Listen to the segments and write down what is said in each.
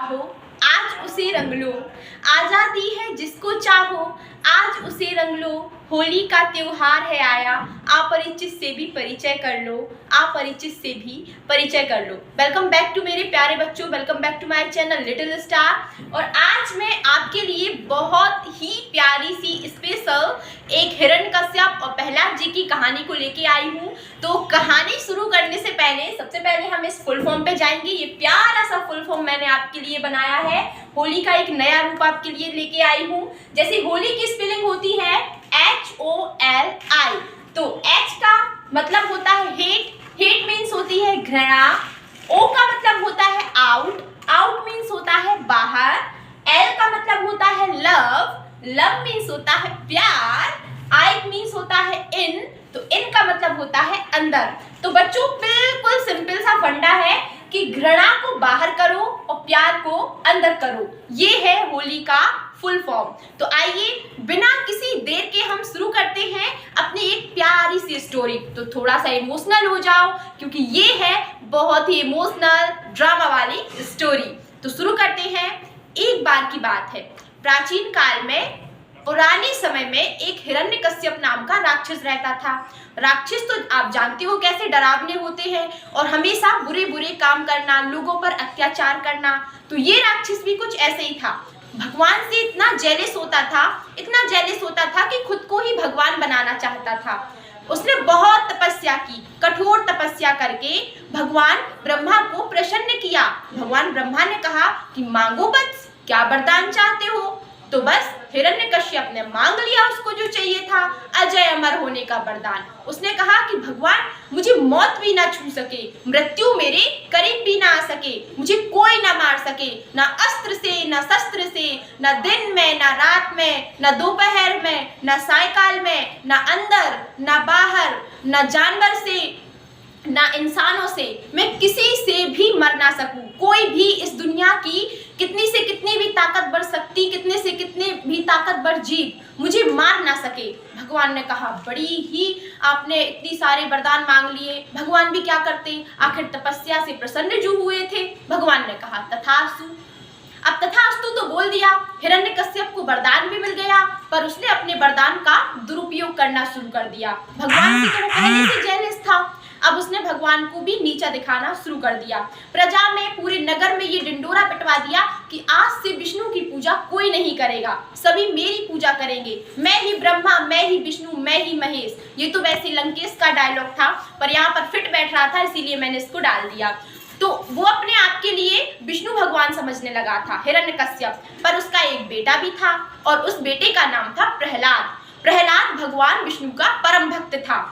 हो आज उसे रंग लो, आजादी है जिसको चाहो आज उसे रंग लो। होली का त्योहार है आया, अपरिचित से भी परिचय कर लो, अपरिचित से भी परिचय कर लो। वेलकम बैक टू मेरे प्यारे बच्चों, welcome back to my channel little star. और आज मैं आपके लिए बहुत ही प्यारी सी स्पेशल एक हिरण्यकश्यप और प्रहलाद जी की कहानी को लेके आई हूँ। तो कहानी शुरू करने से पहले सबसे पहले हम इस फुल फॉर्म पे जाएंगे। ये प्यारा सा फुल फॉर्म मैंने आपके लिए बनाया है, होली का एक नया रूप आपके लिए लेके आई हूँ। जैसे होली की स्पेलिंग होती है HOLI, तो H का मतलब होता है हेट, हेट मीन्स होती है घृणा। O का मतलब होता है आउट, आउट मीन्स होता है बाहर। L का मतलब होता है लव, लव मीन्स होता है प्यार। I मीन्स होता है इन, तो इन का मतलब होता है अंदर। तो बच्चों बिल्कुल सिंपल सा फंडा है कि घृणा को बाहर करो और प्यार को अंदर करो। ये है होली का फुल फॉर्म। तो आइए बिना किसी देर के हम शुरू करते हैं अपनी एक प्यारी सी स्टोरी। तो थोड़ा सा इमोशनल हो जाओ क्योंकि ये है बहुत ही इमोशनल ड्रामा वाली स्टोरी। तो शुरू करते हैं। एक बार की बात है, प्राचीन काल में पुराने समय में एक हिरण्यकश्यप नाम का राक्षस रहता था। राक्षस तो आप जानते हो कैसे डरावने होते हैं और हमेशा बुरे बुरे काम करना, लोगों पर अत्याचार करना। तो ये राक्षस भी कुछ ऐसे ही था। भगवान से इतना जेलस होता था, इतना जेलस होता था कि खुद को ही भगवान बनाना चाहता था। उसने बहुत तपस्या की, कठोर तपस्या करके भगवान ब्रह्मा को प्रसन्न किया। भगवान ब्रह्मा ने कहा कि मांगो बस, क्या वरदान चाहते हो। तो बस हिरण्यकश्यप ने मांग लिया उसको जो चाहिए था, अजय अमर होने का वरदान। उसने कहा कि भगवान मुझे मौत भी ना छू सके, मृत्यु मेरे करीब भी ना आ सके, मुझे कोई ना मार सके, ना अस्त्र से, ना शस्त्र से, ना दिन में, ना रात में, ना दोपहर में, ना सायकाल में, ना अंदर, ना बाहर, ना जानवर से, ना इंसानों से, मैं किसी से भी मर ना सकूं। कोई भी इस दुनिया की कितनी से कितनी भी ताकतवर शक्ति, कितने से कितने भी ताकतवर जीव मुझे मार ना सके। भगवान ने कहा बड़ी ही आपने इतनी सारे वरदान मांग लिए, भगवान भी क्या करते, आखिर तपस्या से प्रसन्न जो हुए थे। भगवान ने कहा तथास्तु। अब तथास्तु तो बोल दिया, हिरण्यकश्यप को वरदान भी मिल गया, पर उसने अपने वरदान का दुरुपयोग करना शुरू कर दिया। भगवान से तो पहले से जेलस था, अब उसने भगवान को भी नीचा दिखाना शुरू कर दिया। प्रजा में, पूरे नगर में ये ढिंडोरा पिटवा दिया कि आज से विष्णु की पूजा कोई नहीं करेगा, सभी मेरी पूजा करेंगे। मैं ही ब्रह्मा, मैं ही विष्णु, मैं ही महेश। ये तो वैसे लंकेश का डायलॉग था, पर यहाँ पर फिट बैठ रहा था इसीलिए मैंने इसको डाल दिया। तो वो अपने आप के लिए विष्णु भगवान समझने लगा था हिरण्यकश्यप, पर उसका एक बेटा भी था और उस बेटे का नाम था प्रहलाद। प्रहलाद भगवान विष्णु का परम भक्त था।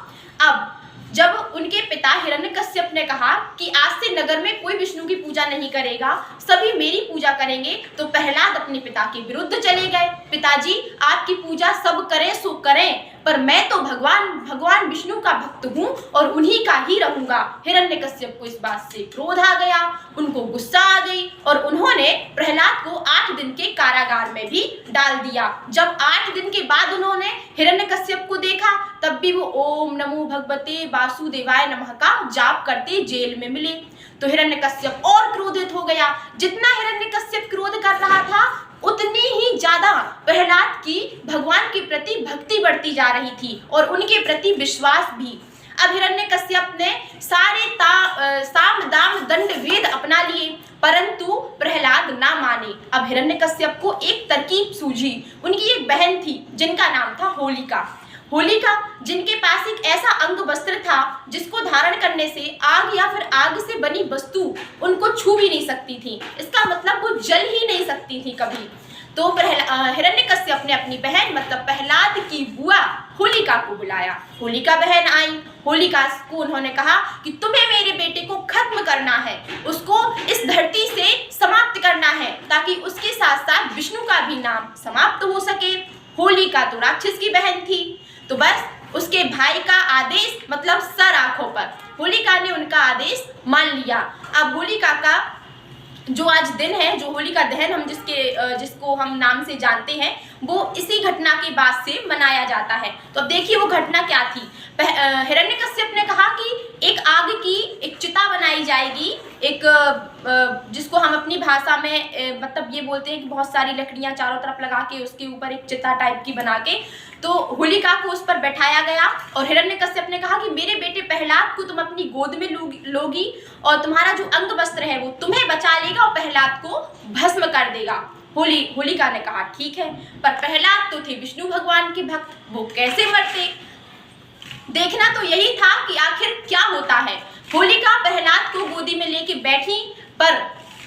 अब जब उनके पिता हिरण्यकश्यप ने कहा कि आज से नगर में कोई विष्णु की पूजा नहीं करेगा, सभी मेरी पूजा करेंगे, तो प्रहलाद अपने पिता के विरुद्ध चले गए। पिताजी आपकी पूजा सब करें सो करें, पर मैं तो भगवान विष्णु का भक्त हूँ और उन्हीं का ही रहूंगा। हिरण्यकश्यप को इस बात से क्रोध आ गया, उनको गुस्सा आ गई और उन्होंने प्रहलाद को 8 दिन के कारागार में भी डाल दिया। जब 8 दिन के बाद उन्होंने हिरण्यकश्यप को देखा, तब भी वो ओम नमो भगवते वासुदेवाय नमः का जाप करते जेल में मिले। तो हिरण्यकश्यप और क्रोधित हो गया। जितना हिरण्यकश्यप क्रोध कर रहा था, उतनी ही ज्यादा प्रहलाद की भगवान के प्रति भक्ति बढ़ती जा रही थी और उनके प्रति विश्वास भी। अब हिरण्यकश्यप ने सारे साम दाम दंड भेद अपना लिए, परंतु प्रहलाद ना माने। अब हिरण्यकश्यप को एक तरकीब सूझी। उनकी एक बहन थी जिनका नाम था होलिका। होलिका जिनके पास एक ऐसा अंग वस्त्र था जिसको धारण करने से आग या फिर आग से बनी वस्तु उनको छू भी नहीं सकती थी, इसका मतलब वो जल ही नहीं सकती थी कभी। तो हिरण्यकश्यप ने अपनी बहन मतलब प्रहलाद की बुआ होलिका को बुलाया। होलिका बहन आई। होलिका को उन्होंने कहा कि तुम्हें मेरे बेटे को खत्म करना है, उसको इस धरती से समाप्त करना है, ताकि उसके साथ साथ विष्णु का भी नाम समाप्त हो सके। होलिका तो राक्षस की बहन थी, तो बस उसके भाई का आदेश मतलब सर आंखों पर, होलिका ने उनका आदेश मान लिया। अब होलिका का जो आज दिन है, जो होलिका दहन हम जिसको हम नाम से जानते हैं, वो इसी घटना के बाद से मनाया जाता है। तो अब देखिए वो घटना क्या थी। हिरण्यकश्यप ने कहा कि एक आग की एक चिता बनाई जाएगी, एक जिसको हम अपनी भाषा में मतलब ये बोलते हैं कि बहुत सारी लकड़ियां चारों तरफ लगा के उसके ऊपर एक चिता टाइप की बना के, तो होलिका को उस पर बैठाया गया और हिरण्यकश्यप ने कहा कि मेरे बेटे प्रहलाद को तुम अपनी गोद में लोगी और तुम्हारा जो अंग वस्त्र है वो तुम्हें बचा लेगा और प्रहलाद को भस्म कर देगा। होलिका ने कहा ठीक है, पर प्रहलाद तो थे विष्णु भगवान के भक्त, वो कैसे मरते? देखना तो यही था कि आखिर क्या होता है। होलिका प्रहलाद को गोदी में लेके बैठी, पर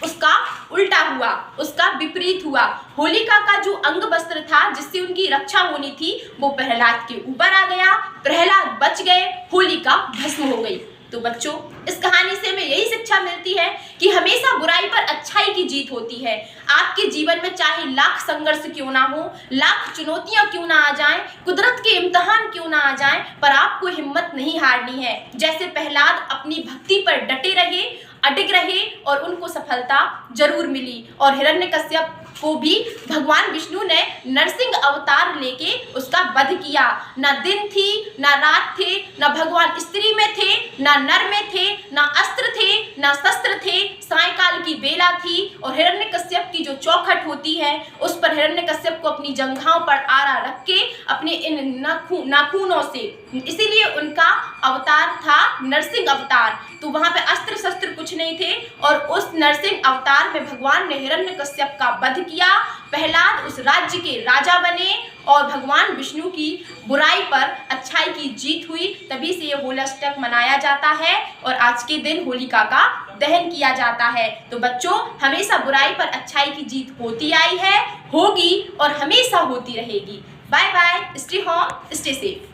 उसका उल्टा हुआ, उसका विपरीत हुआ। होलिका का जो अंग वस्त्र था जिससे उनकी रक्षा होनी थी वो प्रहलाद के ऊपर आ गया, प्रहलाद बच गए, होलिका भस्म हो गई। तो बच्चों, इस कहानी से हमें यही शिक्षा मिलती है कि हमेशा बुराई पर अच्छाई की जीत होती है। आपके जीवन में चाहे लाख संघर्ष क्यों ना हो, लाख चुनौतियां क्यों ना आ जाएं, कुदरत के इम्तिहान क्यों ना आ जाएं, पर आपको हिम्मत नहीं हारनी है। जैसे प्रहलाद अपनी भक्ति पर डटे रहे, अडिग रहे और उनको सफलता जरूर मिली। और हिरण्यकश्यप को भी भगवान विष्णु ने नरसिंह अवतार लेके उसका वध किया। ना दिन थी, ना रात थे, ना भगवान स्त्री में थे, ना नर में थे, ना अस्त्र थे, ना शस्त्र थे, सायंकाल की बेला थी और हिरण्यकश्यप की जो चौखट होती है उस पर हिरण्यकश्यप को अपनी जंघाओं पर आड़ा रख के अपने इन नाखूनों से, इसीलिए उनका अवतार था नरसिंह अवतार। तो वहां पे अस्त्र शस्त्र कुछ नहीं थे और उस नरसिंह अवतार में भगवान ने हिरण्यकश्यप का वध किया। प्रहलाद उस राज्य के राजा बने और भगवान विष्णु की बुराई पर अच्छाई की जीत हुई। तभी से ये होलाष्टक मनाया जाता है और आज के दिन होलिका का दहन किया जाता है। तो बच्चों, हमेशा बुराई पर अच्छाई की जीत होती आई है, होगी और हमेशा होती रहेगी। Bye bye, stay home, stay safe.